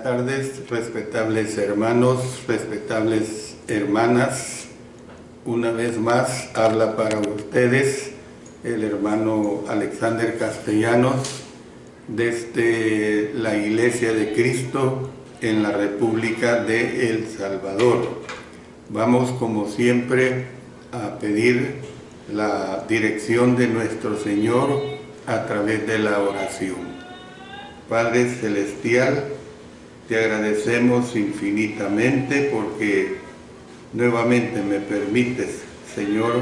Buenas tardes, respetables hermanos, respetables hermanas. Una vez más habla para ustedes el hermano Alexander Castellanos desde la Iglesia de Cristo en la República de El Salvador. Vamos como siempre a pedir la dirección de nuestro Señor a través de la oración. Padre Celestial, te agradecemos infinitamente porque nuevamente me permites, Señor,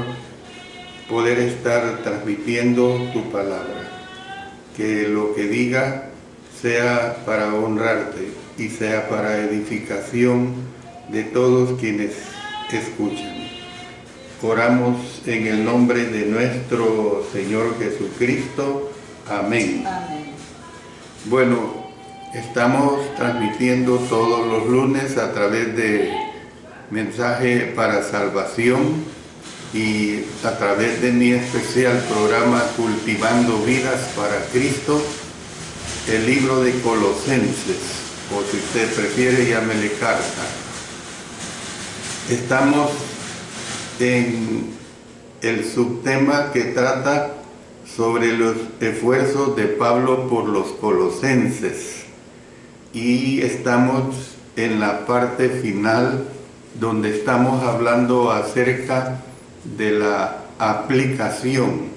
poder estar transmitiendo tu palabra. Que lo que diga sea para honrarte y sea para edificación de todos quienes escuchan. Oramos en el nombre de nuestro Señor Jesucristo. Amén. Amén. Bueno, estamos transmitiendo todos los lunes a través de Mensaje para Salvación y a través de mi especial programa Cultivando Vidas para Cristo, el libro de Colosenses, o si usted prefiere, llámele carta. Estamos en el subtema que trata sobre los esfuerzos de Pablo por los colosenses. Y estamos en la parte final donde estamos hablando acerca de la aplicación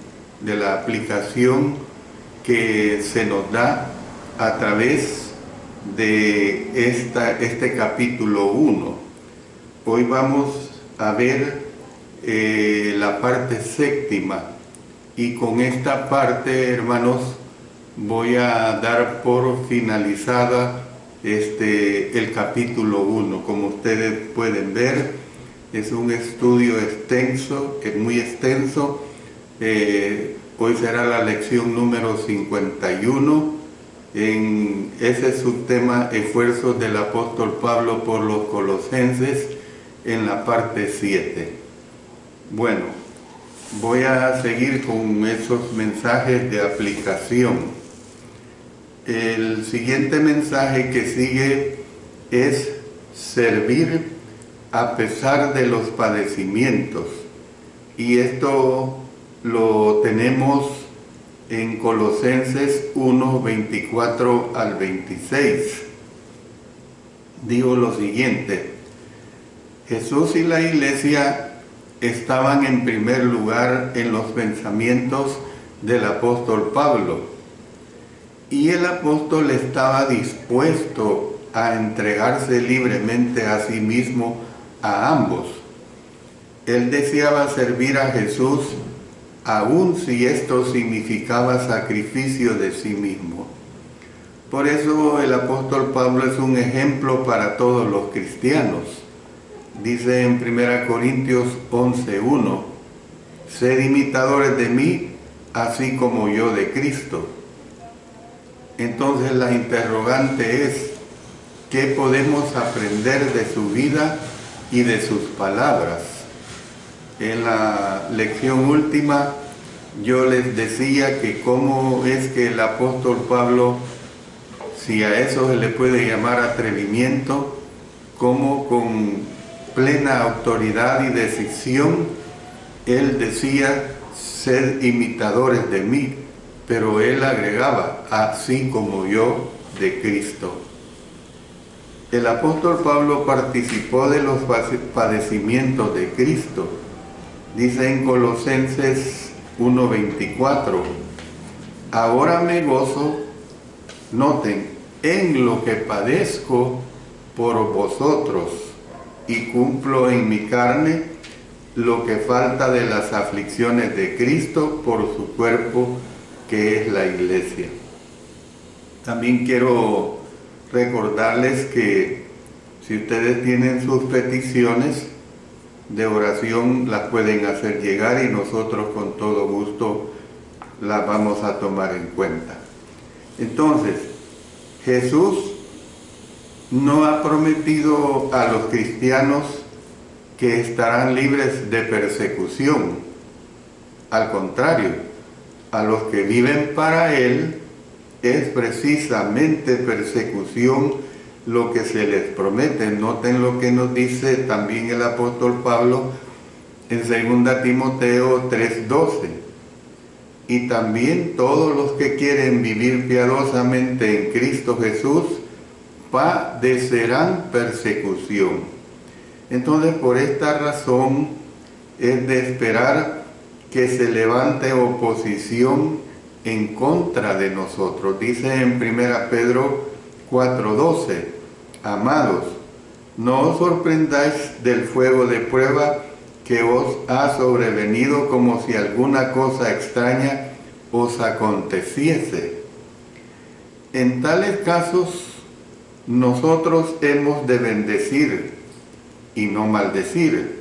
que se nos da a través de este capítulo 1. Hoy vamos a ver la parte séptima y con esta parte, hermanos, voy a dar por finalizada el capítulo 1. Como ustedes pueden ver, es un estudio extenso, es muy extenso. Hoy será la lección número 51 en ese subtema, esfuerzos del apóstol Pablo por los colosenses, en la parte 7. Bueno, voy a seguir con esos mensajes de aplicación. El siguiente mensaje que sigue es servir a pesar de los padecimientos. Y esto lo tenemos en Colosenses 1, 24 al 26. Digo lo siguiente: Jesús y la Iglesia estaban en primer lugar en los pensamientos del apóstol Pablo. Y el apóstol estaba dispuesto a entregarse libremente a sí mismo a ambos. Él deseaba servir a Jesús, aun si esto significaba sacrificio de sí mismo. Por eso el apóstol Pablo es un ejemplo para todos los cristianos. Dice en 1 Corintios 11:1, sed imitadores de mí, así como yo de Cristo. Entonces la interrogante es, ¿qué podemos aprender de su vida y de sus palabras? En la lección última yo les decía que cómo es que el apóstol Pablo, si a eso se le puede llamar atrevimiento, cómo con plena autoridad y decisión él decía, sed imitadores de mí. Pero él agregaba, así como yo de Cristo. El apóstol Pablo participó de los padecimientos de Cristo. Dice en Colosenses 1:24, ahora me gozo, noten, en lo que padezco por vosotros, y cumplo en mi carne lo que falta de las aflicciones de Cristo por su cuerpo, que es la Iglesia. También quiero recordarles que si ustedes tienen sus peticiones de oración, las pueden hacer llegar y nosotros con todo gusto las vamos a tomar en cuenta. Entonces, Jesús no ha prometido a los cristianos que estarán libres de persecución. Al contrario, a los que viven para Él es precisamente persecución lo que se les promete. Noten lo que nos dice también el apóstol Pablo en 2 Timoteo 3:12. Y también todos los que quieren vivir piadosamente en Cristo Jesús padecerán persecución. Entonces, por esta razón es de esperar que se levante oposición en contra de nosotros. Dice en 1 Pedro 4:12, amados, no os sorprendáis del fuego de prueba que os ha sobrevenido como si alguna cosa extraña os aconteciese. En tales casos, nosotros hemos de bendecir y no maldecir,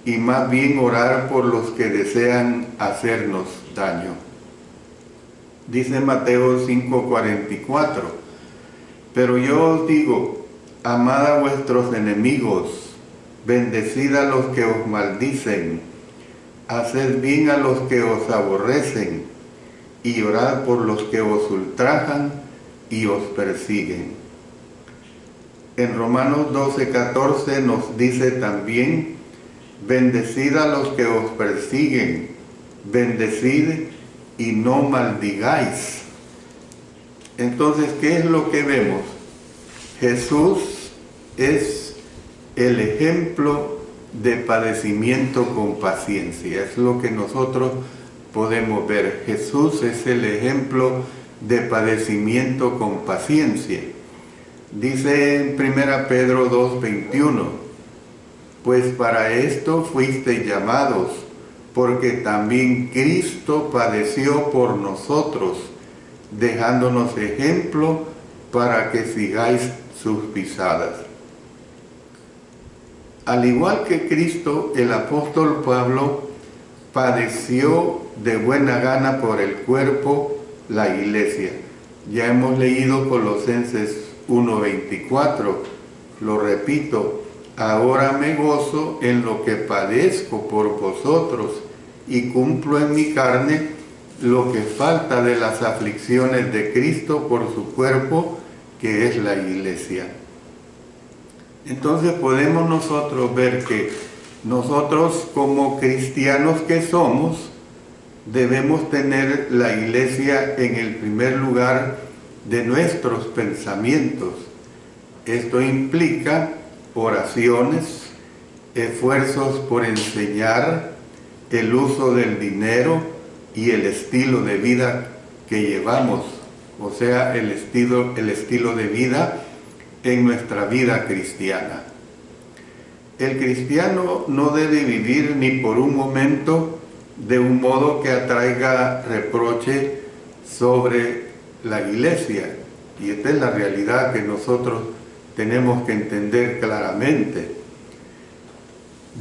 y más bien orar por los que desean hacernos daño. Dice Mateo 5:44, pero yo os digo, amad a vuestros enemigos, bendecid a los que os maldicen, haced bien a los que os aborrecen, y orad por los que os ultrajan y os persiguen. En Romanos 12:14 nos dice también, bendecid a los que os persiguen, bendecid y no maldigáis. Entonces, ¿qué es lo que vemos? Jesús es el ejemplo de padecimiento con paciencia. Es lo que nosotros podemos ver. Jesús es el ejemplo de padecimiento con paciencia. Dice en 1 Pedro 2:21, pues para esto fuisteis llamados, porque también Cristo padeció por nosotros, dejándonos ejemplo para que sigáis sus pisadas. Al igual que Cristo, el apóstol Pablo padeció de buena gana por el cuerpo, la iglesia. Ya hemos leído Colosenses 1:24, lo repito, ahora me gozo en lo que padezco por vosotros y cumplo en mi carne lo que falta de las aflicciones de Cristo por su cuerpo, que es la iglesia. Entonces podemos nosotros ver que nosotros como cristianos que somos, debemos tener la iglesia en el primer lugar de nuestros pensamientos. Esto implica oraciones, esfuerzos por enseñar, el uso del dinero y el estilo de vida que llevamos, o sea, el estilo de vida en nuestra vida cristiana. El cristiano no debe vivir ni por un momento de un modo que atraiga reproche sobre la iglesia. Y esta es la realidad que nosotros tenemos que entender claramente.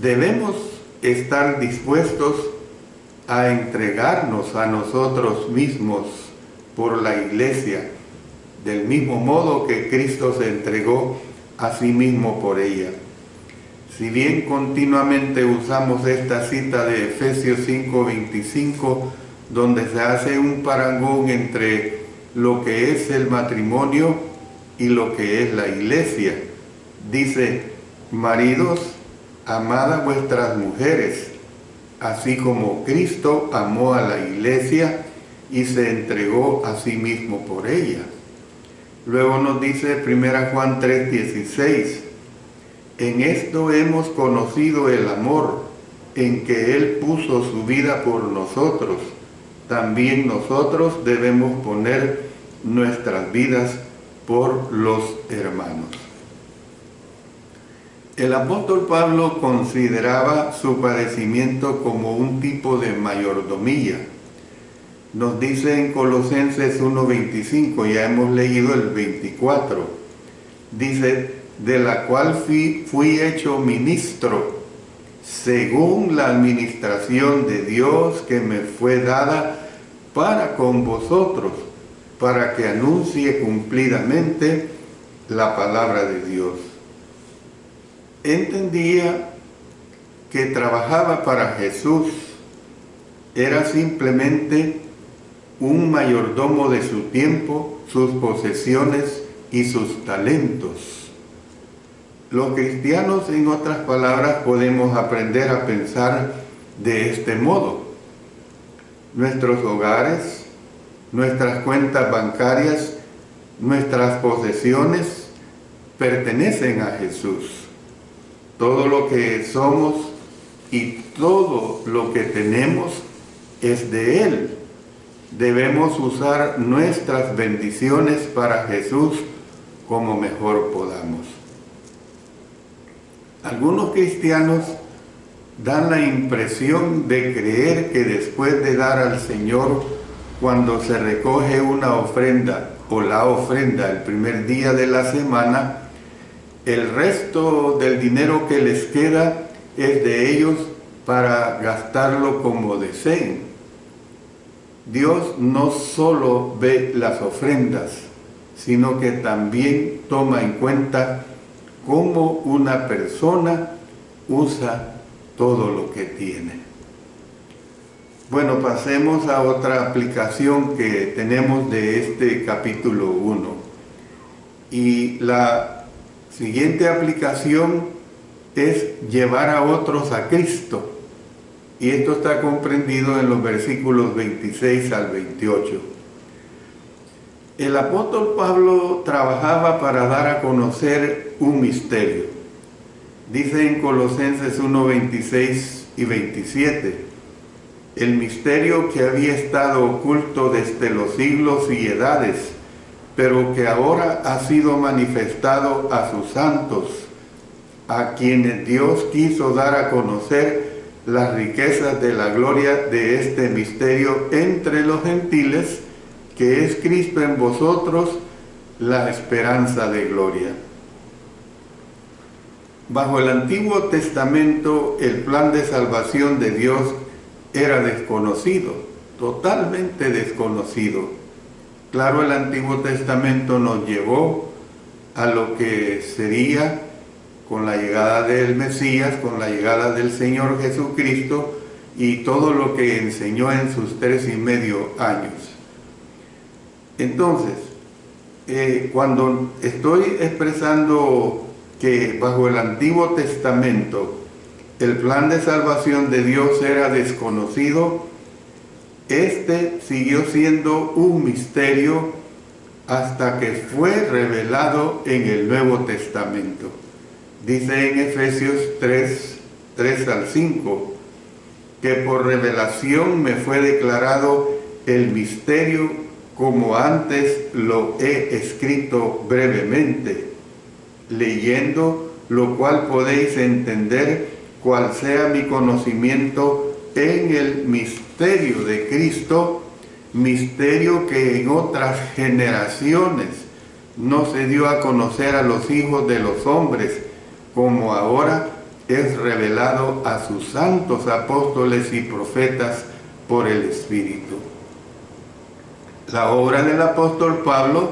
Debemos estar dispuestos a entregarnos a nosotros mismos por la iglesia, del mismo modo que Cristo se entregó a sí mismo por ella. Si bien continuamente usamos esta cita de Efesios 5:25, donde se hace un parangón entre lo que es el matrimonio y lo que es la iglesia, dice, maridos, amad a vuestras mujeres, así como Cristo amó a la iglesia y se entregó a sí mismo por ella. Luego nos dice 1 Juan 3:16, en esto hemos conocido el amor, en que Él puso su vida por nosotros. También nosotros debemos poner nuestras vidas por los hermanos. El apóstol Pablo consideraba su padecimiento como un tipo de mayordomía. Nos dice en Colosenses 1:25, ya hemos leído el 24, dice, de la cual fui hecho ministro, según la administración de Dios que me fue dada para con vosotros, para que anuncie cumplidamente la palabra de Dios. Entendía que trabajaba para Jesús, era simplemente un mayordomo de su tiempo, sus posesiones y sus talentos. Los cristianos, en otras palabras, podemos aprender a pensar de este modo. Nuestros hogares, nuestras cuentas bancarias, nuestras posesiones pertenecen a Jesús. Todo lo que somos y todo lo que tenemos es de Él. Debemos usar nuestras bendiciones para Jesús como mejor podamos. Algunos cristianos dan la impresión de creer que después de dar al Señor, cuando se recoge una ofrenda o la ofrenda el primer día de la semana, el resto del dinero que les queda es de ellos para gastarlo como deseen. Dios no solo ve las ofrendas, sino que también toma en cuenta cómo una persona usa todo lo que tiene. Bueno, pasemos a otra aplicación que tenemos de este capítulo 1. Y la siguiente aplicación es llevar a otros a Cristo. Y esto está comprendido en los versículos 26 al 28. El apóstol Pablo trabajaba para dar a conocer un misterio. Dice en Colosenses 1, 26 y 27, el misterio que había estado oculto desde los siglos y edades, pero que ahora ha sido manifestado a sus santos, a quienes Dios quiso dar a conocer las riquezas de la gloria de este misterio entre los gentiles, que es Cristo en vosotros, la esperanza de gloria. Bajo el Antiguo Testamento, el plan de salvación de Dios era desconocido, totalmente desconocido. Claro, el Antiguo Testamento nos llevó a lo que sería con la llegada del Mesías, con la llegada del Señor Jesucristo y todo lo que enseñó en sus 3,5 años. Entonces, cuando estoy expresando que bajo el Antiguo Testamento el plan de salvación de Dios era desconocido, este siguió siendo un misterio hasta que fue revelado en el Nuevo Testamento. Dice en Efesios 3 al 5, que por revelación me fue declarado el misterio como antes lo he escrito brevemente, leyendo lo cual podéis entender cuál sea mi conocimiento en el misterio de Cristo, misterio que en otras generaciones no se dio a conocer a los hijos de los hombres, como ahora es revelado a sus santos apóstoles y profetas por el Espíritu. La obra del apóstol Pablo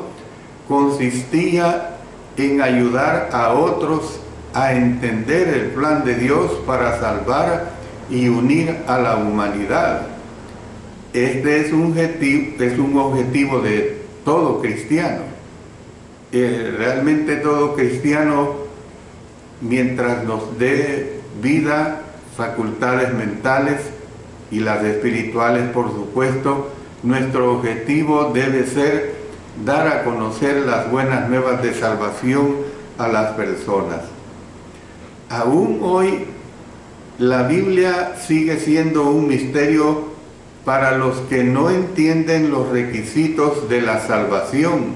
consistía en ayudar a otros a entender el plan de Dios para salvar y unir a la humanidad. Este es un objetivo de todo cristiano. Realmente todo cristiano, mientras nos dé vida, facultades mentales y las espirituales, por supuesto, nuestro objetivo debe ser dar a conocer las buenas nuevas de salvación a las personas. Aún hoy, la Biblia sigue siendo un misterio para los que no entienden los requisitos de la salvación.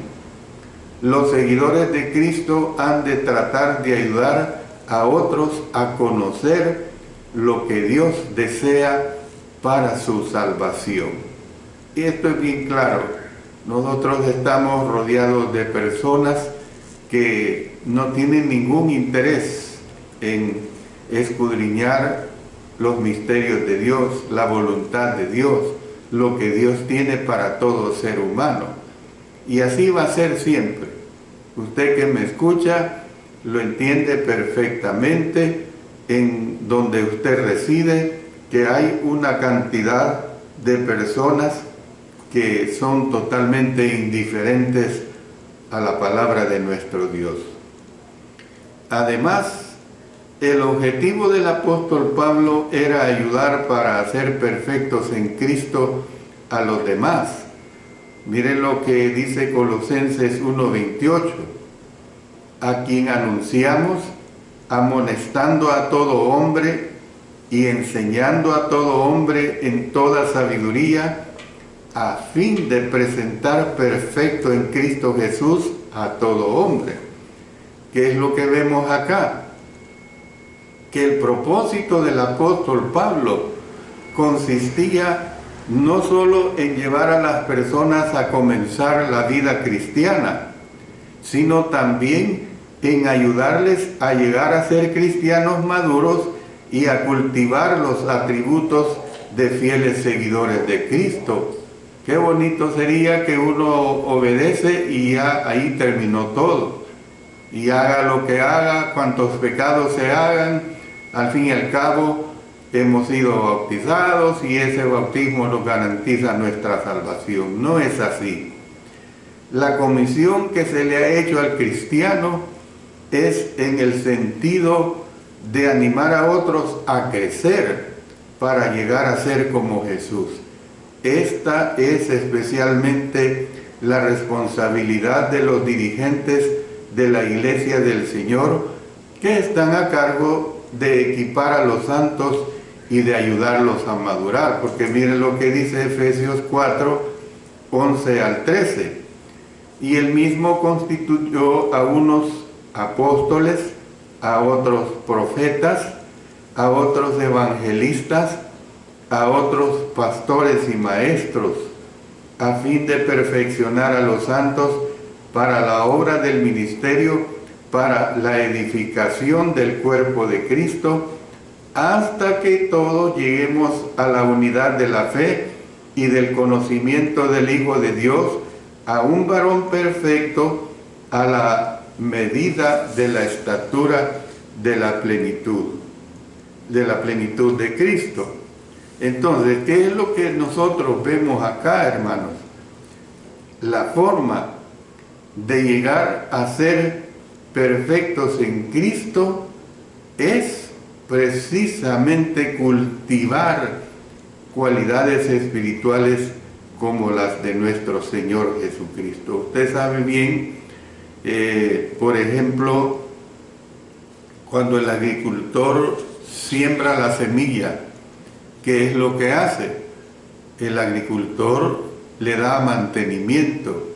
Los seguidores de Cristo han de tratar de ayudar a otros a conocer lo que Dios desea para su salvación. Y esto es bien claro. Nosotros estamos rodeados de personas que no tienen ningún interés en escudriñar los misterios de Dios, la voluntad de Dios, lo que Dios tiene para todo ser humano. Y así va a ser siempre. Usted que me escucha lo entiende perfectamente en donde usted reside, que hay una cantidad de personas que son totalmente indiferentes a la palabra de nuestro Dios. Además, el objetivo del apóstol Pablo era ayudar para hacer perfectos en Cristo a los demás. Miren lo que dice Colosenses 1:28, a quien anunciamos, amonestando a todo hombre y enseñando a todo hombre en toda sabiduría, a fin de presentar perfecto en Cristo Jesús a todo hombre. ¿Qué es lo que vemos acá? Que el propósito del apóstol Pablo consistía no solo en llevar a las personas a comenzar la vida cristiana, sino también en ayudarles a llegar a ser cristianos maduros y a cultivar los atributos de fieles seguidores de Cristo. Qué bonito sería que uno obedece y ya ahí terminó todo. Y haga lo que haga, cuantos pecados se hagan, al fin y al cabo hemos sido bautizados y ese bautismo nos garantiza nuestra salvación. No es así. La comisión que se le ha hecho al cristiano es en el sentido de animar a otros a crecer para llegar a ser como Jesús. Esta es especialmente la responsabilidad de los dirigentes de la Iglesia del Señor, que están a cargo de equipar a los santos y de ayudarlos a madurar, porque miren lo que dice Efesios 4:11 al 13. Y él mismo constituyó a unos apóstoles, a otros profetas, a otros evangelistas, a otros pastores y maestros, a fin de perfeccionar a los santos para la obra del ministerio, para la edificación del cuerpo de Cristo, hasta que todos lleguemos a la unidad de la fe y del conocimiento del Hijo de Dios, a un varón perfecto, a la medida de la estatura de la plenitud de Cristo. Entonces, ¿qué es lo que nosotros vemos acá, hermanos? La forma de llegar a ser perfectos en Cristo es precisamente cultivar cualidades espirituales como las de nuestro Señor Jesucristo. Usted sabe bien, por ejemplo, cuando el agricultor siembra la semilla, ¿qué es lo que hace? El agricultor le da mantenimiento,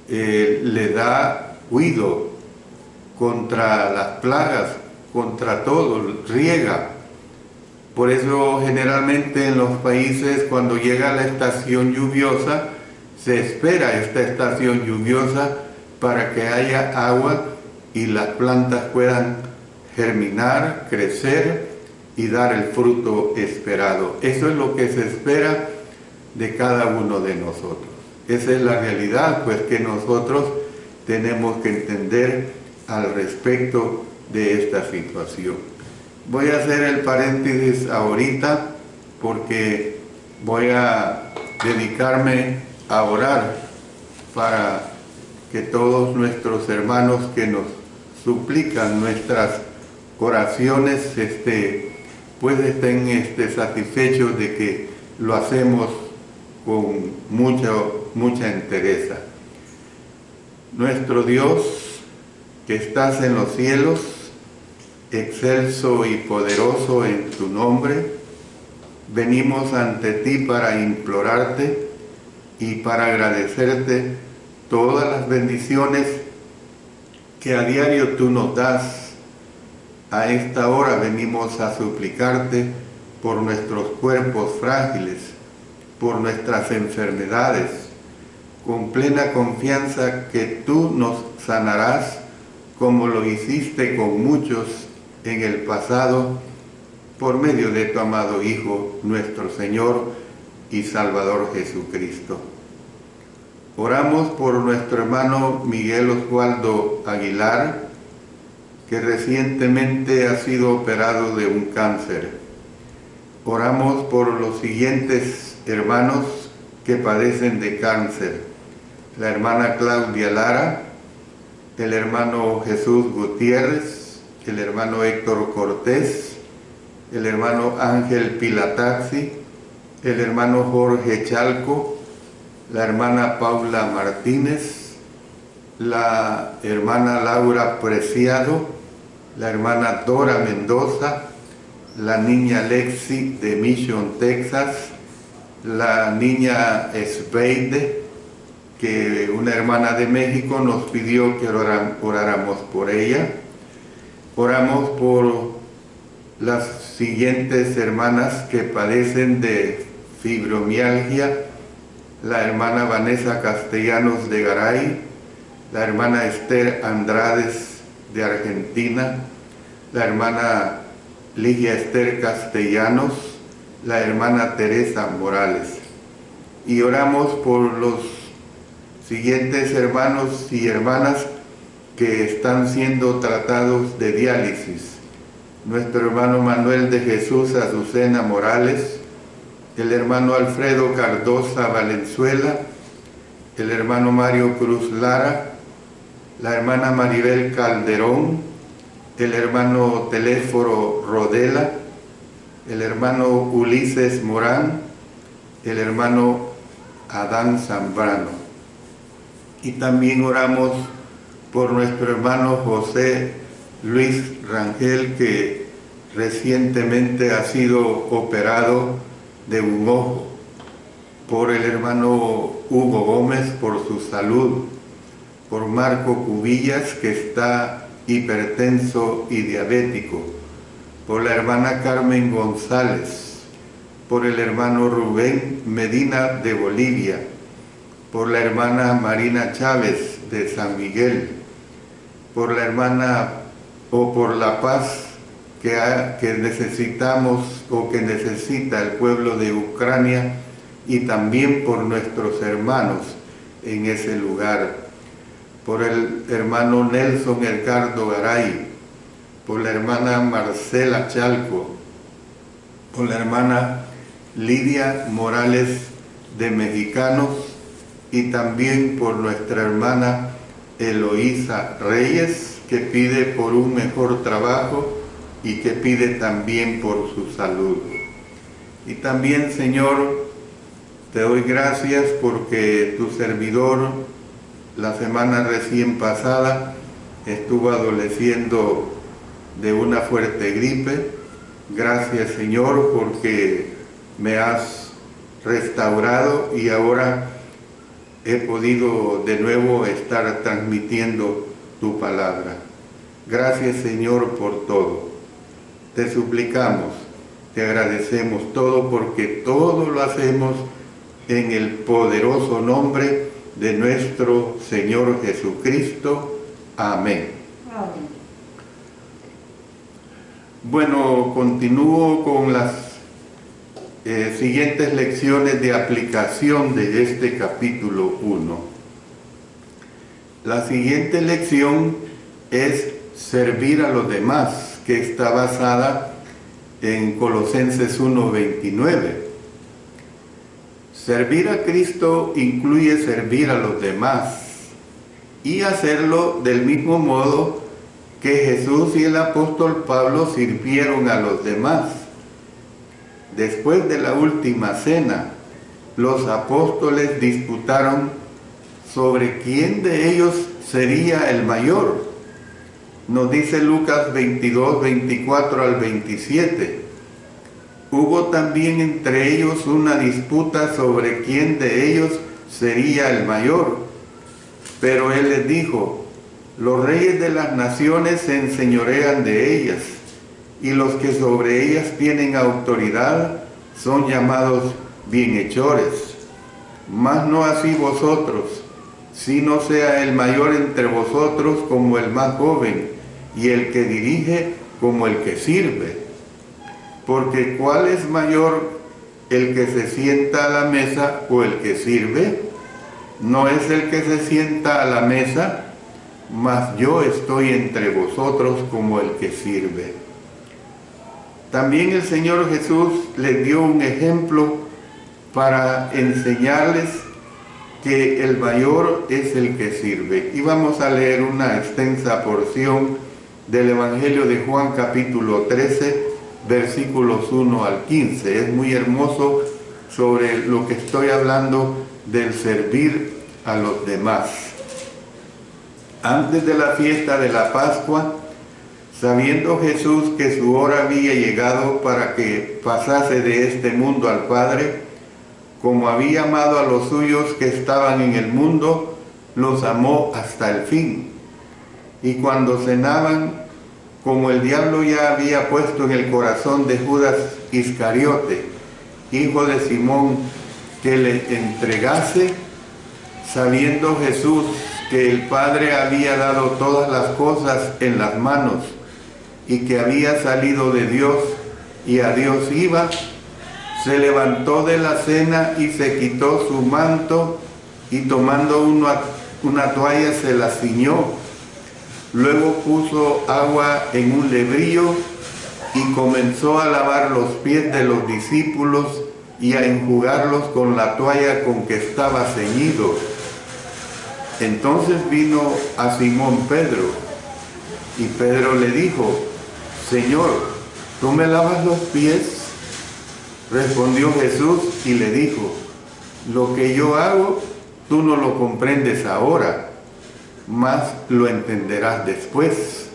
le da cuidado contra las plagas, contra todo, riega. Por eso generalmente en los países cuando llega la estación lluviosa, se espera esta estación lluviosa para que haya agua y las plantas puedan germinar, crecer y dar el fruto esperado. Eso es lo que se espera de cada uno de nosotros. Esa es la realidad, pues, que nosotros tenemos que entender al respecto de esta situación. Voy a hacer el paréntesis ahorita porque voy a dedicarme a orar para que todos nuestros hermanos que nos suplican nuestras oraciones pues estén satisfechos de que lo hacemos con mucha entereza. Nuestro Dios, que estás en los cielos, excelso y poderoso en tu nombre, venimos ante ti para implorarte y para agradecerte todas las bendiciones que a diario tú nos das. A esta hora venimos a suplicarte por nuestros cuerpos frágiles, por nuestras enfermedades, con plena confianza que tú nos sanarás como lo hiciste con muchos en el pasado, por medio de tu amado Hijo, nuestro Señor y Salvador Jesucristo. Oramos por nuestro hermano Miguel Oswaldo Aguilar, que recientemente ha sido operado de un cáncer. Oramos por los siguientes hermanos que padecen de cáncer: la hermana Claudia Lara, el hermano Jesús Gutiérrez, el hermano Héctor Cortés, el hermano Ángel Pilataxi, el hermano Jorge Chalco, la hermana Paula Martínez, la hermana Laura Preciado, la hermana Dora Mendoza, la niña Lexi de Mission, Texas, la niña Esbeide, que una hermana de México nos pidió que oráramos por ella. Oramos por las siguientes hermanas que padecen de fibromialgia: la hermana Vanessa Castellanos de Garay, la hermana Esther Andrades de Argentina, la hermana Ligia Esther Castellanos, la hermana Teresa Morales. Y oramos por los siguientes hermanos y hermanas que están siendo tratados de diálisis: nuestro hermano Manuel de Jesús Azucena Morales, el hermano Alfredo Cardosa Valenzuela, el hermano Mario Cruz Lara, la hermana Maribel Calderón, el hermano Telésforo Rodela, el hermano Ulises Morán, el hermano Adán Zambrano. Y también oramos por nuestro hermano José Luis Rangel, que recientemente ha sido operado de un ojo, por el hermano Hugo Gómez por su salud, por Marco Cubillas, que está hipertenso y diabético, por la hermana Carmen González, por el hermano Rubén Medina de Bolivia, por la hermana Marina Chávez de San Miguel, por la hermana o por la paz que necesitamos o que necesita el pueblo de Ucrania, y también por nuestros hermanos en ese lugar, por el hermano Nelson Edgardo Garay, por la hermana Marcela Chalco, por la hermana Lidia Morales de Mexicanos, y también por nuestra hermana Eloísa Reyes, que pide por un mejor trabajo y que pide también por su salud. Y también, Señor, te doy gracias porque tu servidor la semana recién pasada estuvo adoleciendo de una fuerte gripe. Gracias, Señor, porque me has restaurado y ahora he podido de nuevo estar transmitiendo tu palabra. Gracias, Señor, por todo. Te suplicamos, te agradecemos todo, porque todo lo hacemos en el poderoso nombre de nuestro Señor Jesucristo. Amén. Amén. Bueno, continúo con las siguientes lecciones de aplicación de este capítulo 1. La siguiente lección es servir a los demás, que está basada en Colosenses 1:29. Servir a Cristo incluye servir a los demás y hacerlo del mismo modo que Jesús y el apóstol Pablo sirvieron a los demás. Después de la última cena, los apóstoles disputaron sobre quién de ellos sería el mayor. Nos dice Lucas 22, 24 al 27. Hubo también entre ellos una disputa sobre quién de ellos sería el mayor. Pero él les dijo: los reyes de las naciones se enseñorean de ellas, y los que sobre ellas tienen autoridad son llamados bienhechores. Mas no así vosotros, sino sea el mayor entre vosotros como el más joven, y el que dirige como el que sirve. Porque ¿cuál es mayor, el que se sienta a la mesa o el que sirve? No es el que se sienta a la mesa, mas yo estoy entre vosotros como el que sirve. También el Señor Jesús les dio un ejemplo para enseñarles que el mayor es el que sirve. Y vamos a leer una extensa porción del Evangelio de Juan capítulo 13, versículos 1 al 15. Es muy hermoso sobre lo que estoy hablando del servir a los demás. Antes de la fiesta de la Pascua, sabiendo Jesús que su hora había llegado para que pasase de este mundo al Padre, como había amado a los suyos que estaban en el mundo, los amó hasta el fin. Y cuando cenaban, como el diablo ya había puesto en el corazón de Judas Iscariote, hijo de Simón, que le entregase, sabiendo Jesús que el Padre había dado todas las cosas en las manos y que había salido de Dios y a Dios iba, se levantó de la cena y se quitó su manto y tomando una toalla se la ciñó. Luego puso agua en un lebrillo y comenzó a lavar los pies de los discípulos y a enjugarlos con la toalla con que estaba ceñido. Entonces vino a Simón Pedro y Pedro le dijo: Señor, ¿tú me lavas los pies? Respondió Jesús y le dijo: lo que yo hago, tú no lo comprendes ahora, mas lo entenderás después.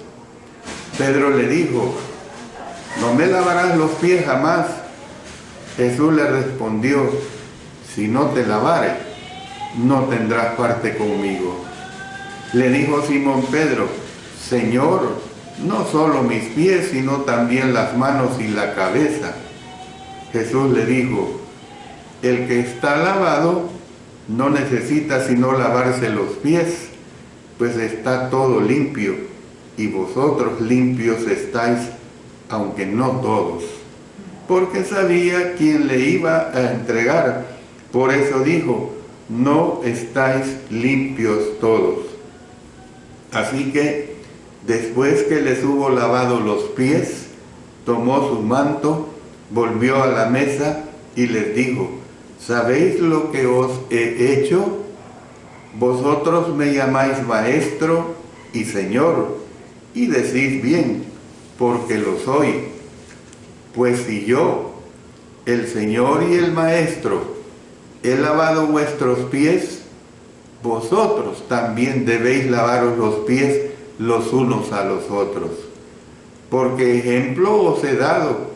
Pedro le dijo: no me lavarás los pies jamás. Jesús le respondió: si no te lavare, no tendrás parte conmigo. Le dijo Simón Pedro: Señor, no solo mis pies, sino también las manos y la cabeza. Jesús le dijo: el que está lavado no necesita sino lavarse los pies, pues está todo limpio, y vosotros limpios estáis, aunque no todos. Porque sabía quién le iba a entregar, por eso dijo: no estáis limpios todos. Así que, después que les hubo lavado los pies, tomó su manto, volvió a la mesa y les dijo: ¿sabéis lo que os he hecho? Vosotros me llamáis maestro y señor, y decís bien, porque lo soy. Pues si yo, el Señor y el Maestro, he lavado vuestros pies, vosotros también debéis lavaros los pies los unos a los otros. Porque ejemplo os he dado,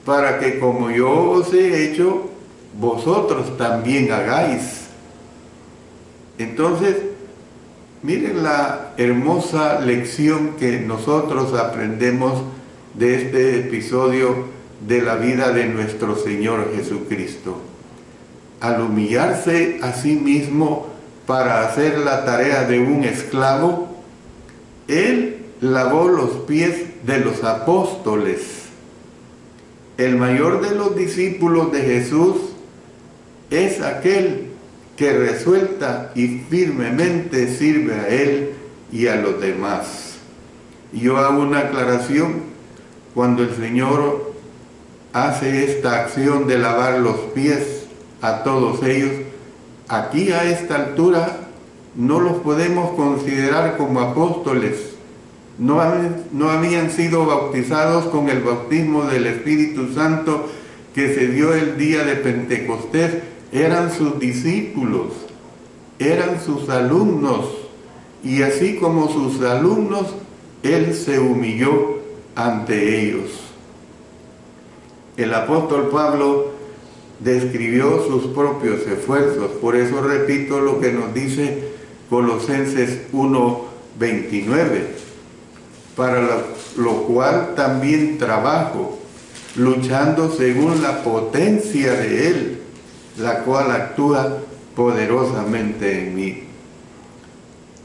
para que como yo os he hecho, vosotros también hagáis. Entonces, miren la hermosa lección que nosotros aprendemos de este episodio de la vida de nuestro Señor Jesucristo. Al humillarse a sí mismo para hacer la tarea de un esclavo, Él lavó los pies de los apóstoles. El mayor de los discípulos de Jesús es aquel que resuelta y firmemente sirve a Él y a los demás. Yo hago una aclaración: cuando el Señor hace esta acción de lavar los pies a todos ellos, aquí a esta altura no los podemos considerar como apóstoles. No habían sido bautizados con el bautismo del Espíritu Santo que se dio el día de Pentecostés. Eran sus discípulos, eran sus alumnos, y así como sus alumnos, Él se humilló ante ellos. El apóstol Pablo describió sus propios esfuerzos, por eso repito lo que nos dice Colosenses 1:29, para lo cual también trabajo, luchando según la potencia de Él, la cual actúa poderosamente en mí.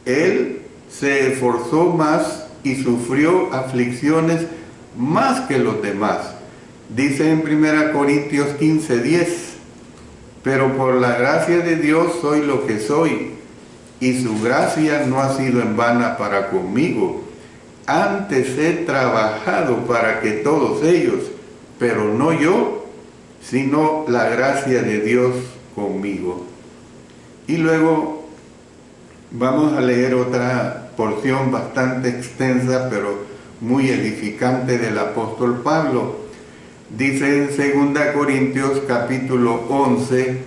Él se esforzó más y sufrió aflicciones más que los demás. Dice en 1 Corintios 15:10, pero por la gracia de Dios soy lo que soy, y su gracia no ha sido en vana para conmigo. Antes he trabajado para que todos ellos, pero no yo, sino la gracia de Dios conmigo. Y luego vamos a leer otra porción bastante extensa, pero muy edificante del apóstol Pablo. Dice en 2 Corintios capítulo 11,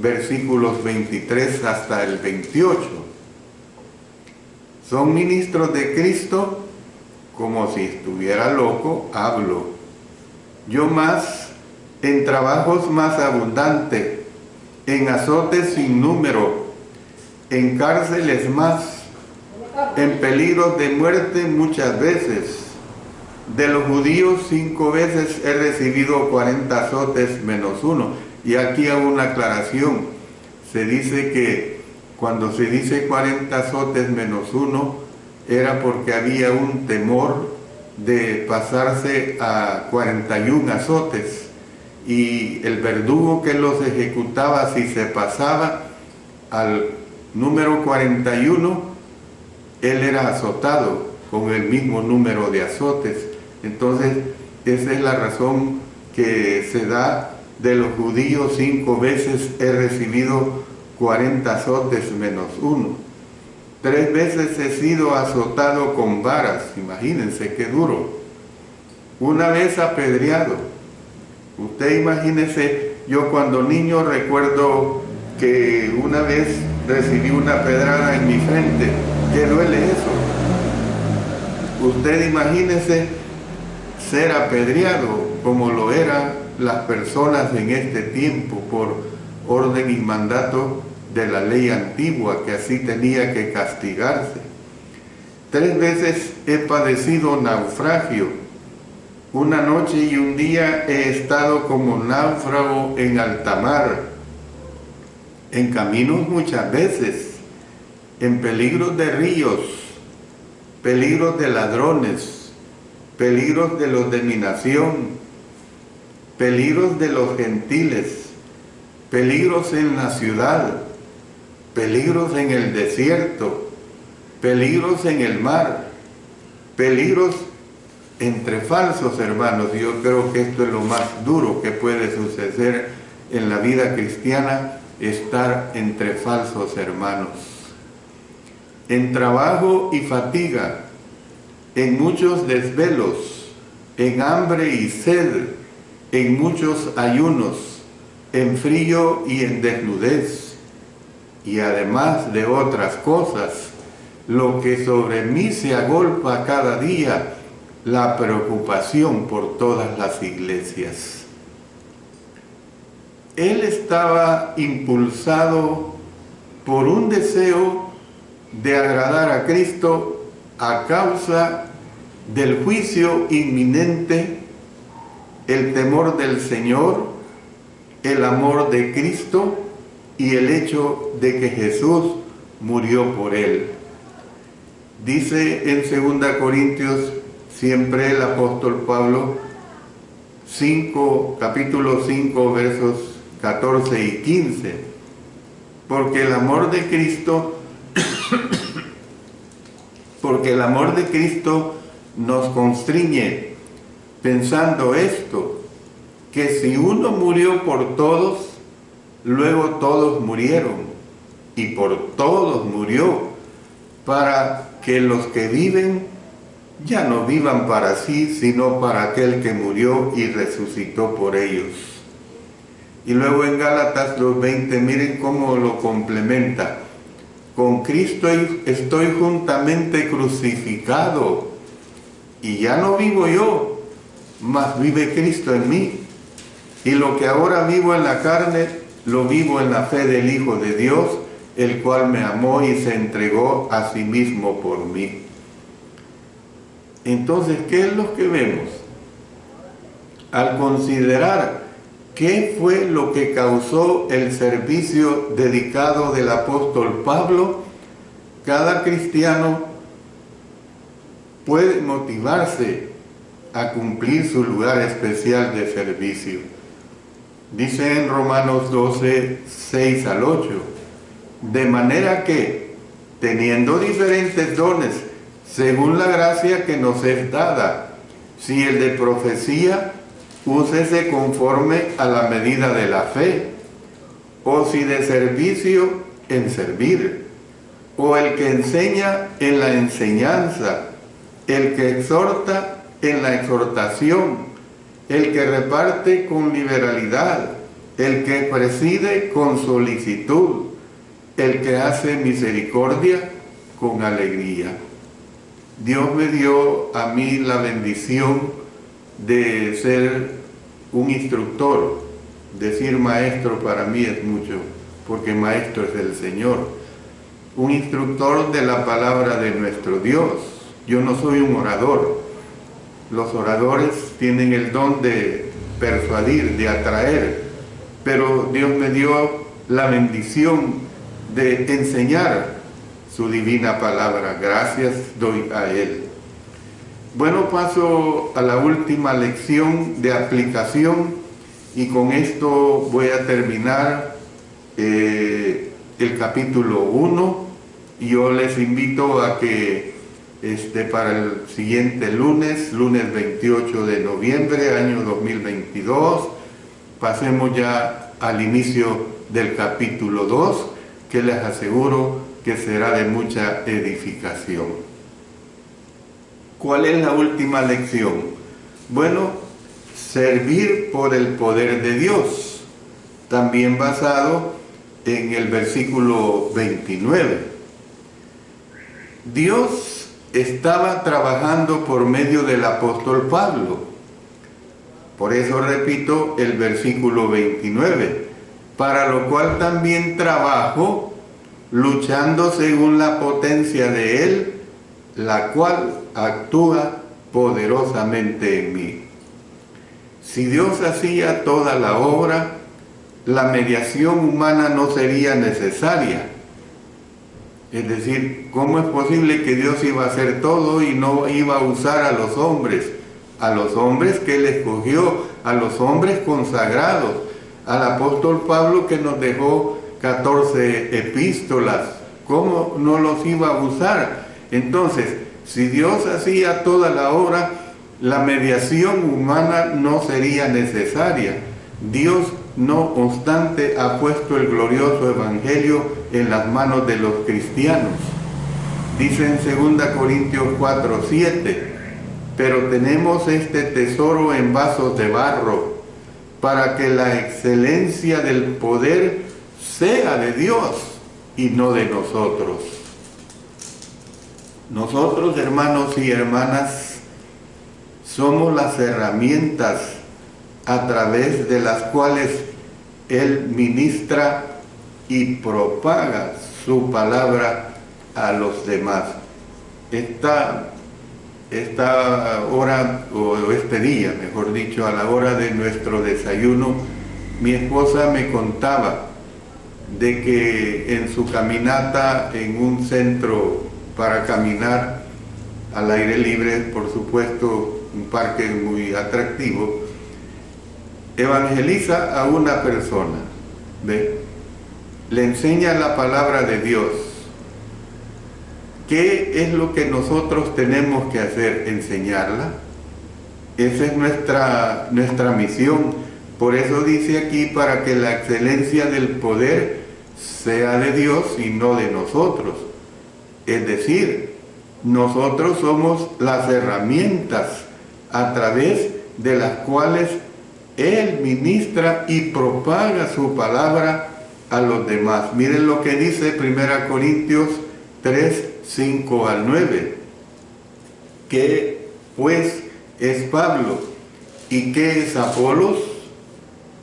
versículos 23 hasta el 28. Son ministros de Cristo, como si estuviera loco, hablo. Yo más, en trabajos más abundantes, en azotes sin número, en cárceles más, en peligros de muerte muchas veces. De los judíos 5 veces he recibido 40 azotes menos uno. Y aquí hago una aclaración. Se dice que cuando se dice 40 azotes menos uno, era porque había un temor de pasarse a 41 azotes. Y el verdugo que los ejecutaba, si se pasaba al número 41, él era azotado con el mismo número de azotes. Entonces, esa es la razón que se da de los judíos. 5 veces he recibido 40 azotes menos uno. 3 veces he sido azotado con varas, imagínense qué duro. 1 vez apedreado. Usted imagínese, yo cuando niño recuerdo que una vez recibí una pedrada en mi frente. ¿Qué duele eso? Usted imagínese ser apedreado como lo eran las personas en este tiempo por orden y mandato de la ley antigua, que así tenía que castigarse. 3 veces he padecido naufragio. 1 noche y 1 día he estado como náufrago en alta mar, en caminos muchas veces, en peligros de ríos, peligros de ladrones, peligros de los de mi nación, peligros de los gentiles, peligros en la ciudad, peligros en el desierto, peligros en el mar, peligros entre falsos hermanos. Yo creo que esto es lo más duro que puede suceder en la vida cristiana, estar entre falsos hermanos. En trabajo y fatiga, en muchos desvelos, en hambre y sed, en muchos ayunos, en frío y en desnudez, y además de otras cosas, lo que sobre mí se agolpa cada día, la preocupación por todas las iglesias. Él estaba impulsado por un deseo de agradar a Cristo a causa del juicio inminente, el temor del Señor, el amor de Cristo y el hecho de que Jesús murió por él. Dice en 2 Corintios, siempre el apóstol Pablo, capítulo 5, versos 14 y 15, porque el amor de Cristo, nos constriñe, pensando esto, que si uno murió por todos, luego todos murieron, y por todos murió, para que los que viven ya no vivan para sí, sino para aquel que murió y resucitó por ellos. Y luego en Gálatas 2:20, miren cómo lo complementa. Con Cristo estoy juntamente crucificado, y ya no vivo yo, mas vive Cristo en mí. Y lo que ahora vivo en la carne, lo vivo en la fe del Hijo de Dios, el cual me amó y se entregó a sí mismo por mí. Entonces, ¿qué es lo que vemos? Al considerar qué fue lo que causó el servicio dedicado del apóstol Pablo, cada cristiano puede motivarse a cumplir su lugar especial de servicio. Dice en Romanos 12, 6 al 8, de manera que, teniendo diferentes dones, según la gracia que nos es dada, si el de profecía, úsese conforme a la medida de la fe, o si de servicio, en servir, o el que enseña en la enseñanza, el que exhorta en la exhortación, el que reparte con liberalidad, el que preside con solicitud, el que hace misericordia con alegría. Dios me dio a mí la bendición de ser un instructor. Decir maestro para mí es mucho, porque maestro es el Señor. Un instructor de la palabra de nuestro Dios. Yo no soy un orador. Los oradores tienen el don de persuadir, de atraer, pero Dios me dio la bendición de enseñar su divina palabra. Gracias doy a Él. Bueno, paso a la última lección de aplicación y con esto voy a terminar el capítulo 1. Yo les invito a que para el siguiente lunes 28 de noviembre, año 2022, pasemos ya al inicio del capítulo 2, que les aseguro que será de mucha edificación. ¿Cuál es la última lección? Bueno, servir por el poder de Dios, también basado en el versículo 29. Dios estaba trabajando por medio del apóstol Pablo. Por eso repito el versículo 29, para lo cual también trabajo, luchando según la potencia de Él, la cual actúa poderosamente en mí. Si Dios hacía toda la obra, la mediación humana no sería necesaria. Es decir, ¿cómo es posible que Dios iba a hacer todo y no iba a usar a los hombres? A los hombres que Él escogió, a los hombres consagrados, al apóstol Pablo que nos dejó 14 epístolas. ¿Cómo no los iba a usar? Entonces, si Dios hacía toda la obra, la mediación humana no sería necesaria. Dios, no obstante, ha puesto el glorioso evangelio en las manos de los cristianos. Dice en 2 Corintios 4:7, pero tenemos este tesoro en vasos de barro, para que la excelencia del poder sea de Dios y no de nosotros. Nosotros, hermanos y hermanas, somos las herramientas a través de las cuales Él ministra y propaga su palabra a los demás. Esta hora, o este día, mejor dicho, a la hora de nuestro desayuno, mi esposa me contaba de que en su caminata en un centro para caminar al aire libre, por supuesto, un parque muy atractivo, evangeliza a una persona, ¿ve? Le enseña la palabra de Dios. ¿Qué es lo que nosotros tenemos que hacer? Enseñarla. Esa es nuestra misión. Por eso dice aquí, para que la excelencia del poder sea de Dios y no de nosotros. Es decir, nosotros somos las herramientas a través de las cuales Él ministra y propaga su palabra a los demás. Miren lo que dice 1 Corintios 3, 5 al 9. ¿Qué pues es Pablo? ¿Y qué es Apolos?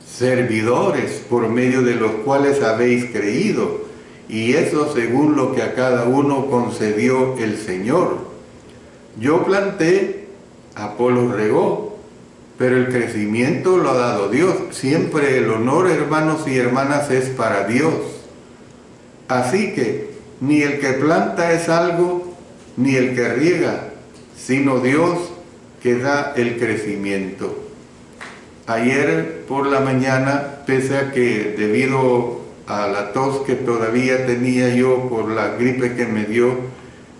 Servidores por medio de los cuales habéis creído, y eso según lo que a cada uno concedió el Señor. Yo planté, Apolos regó, pero el crecimiento lo ha dado Dios. Siempre el honor, hermanos y hermanas, es para Dios. Así que ni el que planta es algo, ni el que riega, sino Dios que da el crecimiento. Ayer por la mañana, pese a que debido a la tos que todavía tenía yo por la gripe que me dio,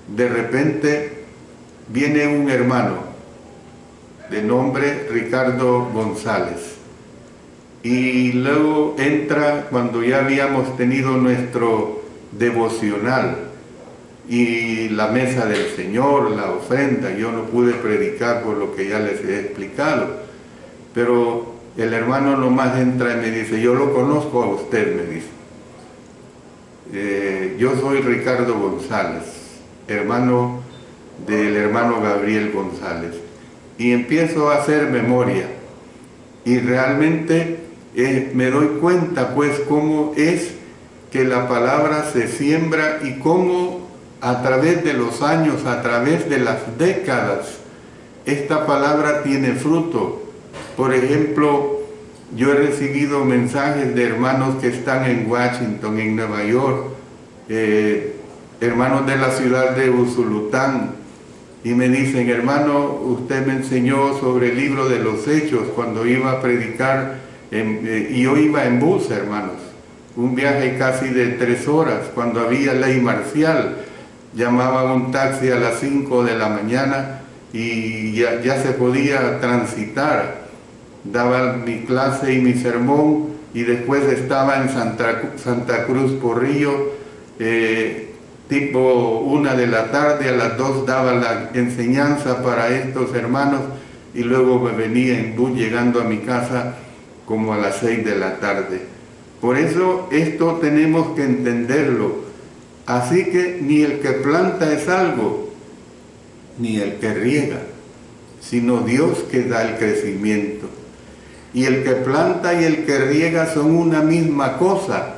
de repente viene un hermano de nombre Ricardo González, y luego entra, cuando ya habíamos tenido nuestro devocional y la mesa del Señor, la ofrenda. Yo no pude predicar por lo que ya les he explicado, pero el hermano nomás entra y me dice: yo lo conozco a usted, me dice. Yo soy Ricardo González, hermano del hermano Gabriel González. Y empiezo a hacer memoria y realmente me doy cuenta pues cómo es que la palabra se siembra y cómo a través de los años, a través de las décadas, esta palabra tiene fruto. Por ejemplo, yo he recibido mensajes de hermanos que están en Washington, en Nueva York, hermanos de la ciudad de Usulután, y me dicen: hermano, usted me enseñó sobre el libro de los Hechos cuando iba a predicar, y yo iba en bus, hermanos, un viaje casi de 3 horas, cuando había ley marcial. Llamaba un taxi a las 5 de la mañana y ya se podía transitar. Daba mi clase y mi sermón y después estaba en Santa Cruz Porrillo, tipo 1 de la tarde, a las 2 daba la enseñanza para estos hermanos y luego me venía en bus llegando a mi casa como a las 6 de la tarde. Por eso esto tenemos que entenderlo. Así que ni el que planta es algo, ni el que riega, sino Dios que da el crecimiento. Y el que planta y el que riega son una misma cosa,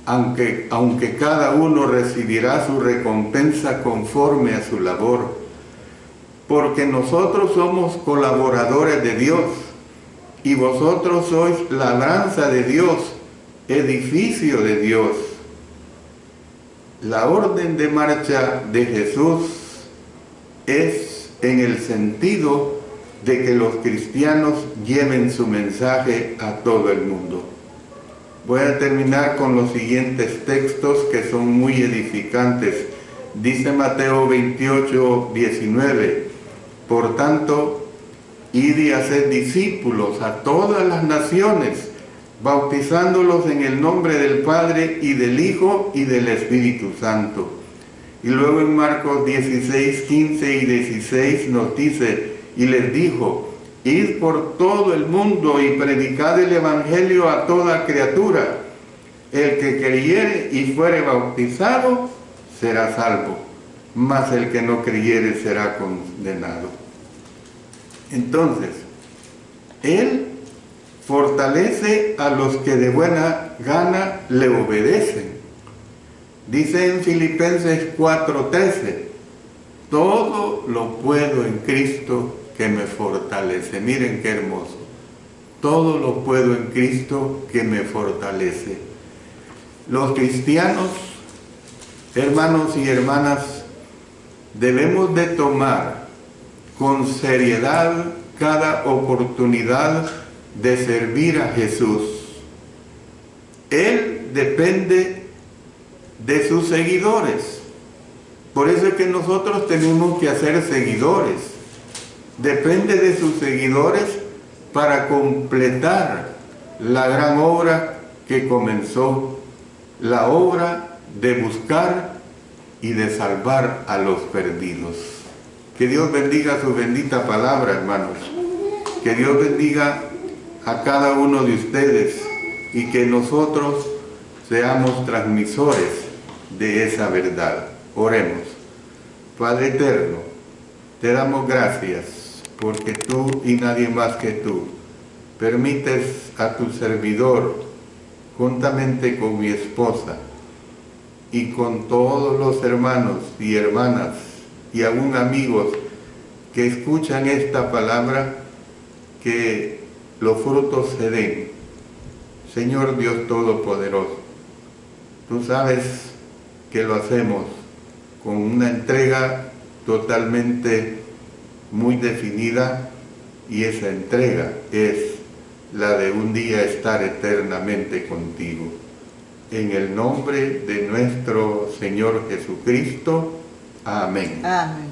aunque cada uno recibirá su recompensa conforme a su labor. Porque nosotros somos colaboradores de Dios, y vosotros sois labranza de Dios, edificio de Dios. La orden de marcha de Jesús es en el sentido de que los cristianos lleven su mensaje a todo el mundo. Voy a terminar con los siguientes textos que son muy edificantes. Dice Mateo 28, 19: por tanto, id y haced discípulos a todas las naciones, bautizándolos en el nombre del Padre y del Hijo y del Espíritu Santo. Y luego en Marcos 16, 15 y 16 nos dice: y les dijo: id por todo el mundo y predicad el Evangelio a toda criatura. El que creyere y fuere bautizado será salvo, mas el que no creyere será condenado. Entonces, Él fortalece a los que de buena gana le obedecen. Dice en Filipenses 4:13: todo lo puedo en Cristo que me fortalece. Miren qué hermoso. Todo lo puedo en Cristo que me fortalece. Los cristianos, hermanos y hermanas, debemos de tomar con seriedad cada oportunidad de servir a Jesús. Él depende de sus seguidores. Por eso es que nosotros tenemos que hacer seguidores. Depende de sus seguidores para completar la gran obra que comenzó, la obra de buscar y de salvar a los perdidos. Que Dios bendiga su bendita palabra, hermanos. Que Dios bendiga a cada uno de ustedes y que nosotros seamos transmisores de esa verdad. Oremos. Padre eterno, te damos gracias porque tú y nadie más que tú permites a tu servidor, juntamente con mi esposa y con todos los hermanos y hermanas y aún amigos que escuchan esta palabra, que los frutos se den. Señor Dios Todopoderoso, tú sabes que lo hacemos con una entrega totalmente muy definida, y esa entrega es la de un día estar eternamente contigo. En el nombre de nuestro Señor Jesucristo. Amén. Amén.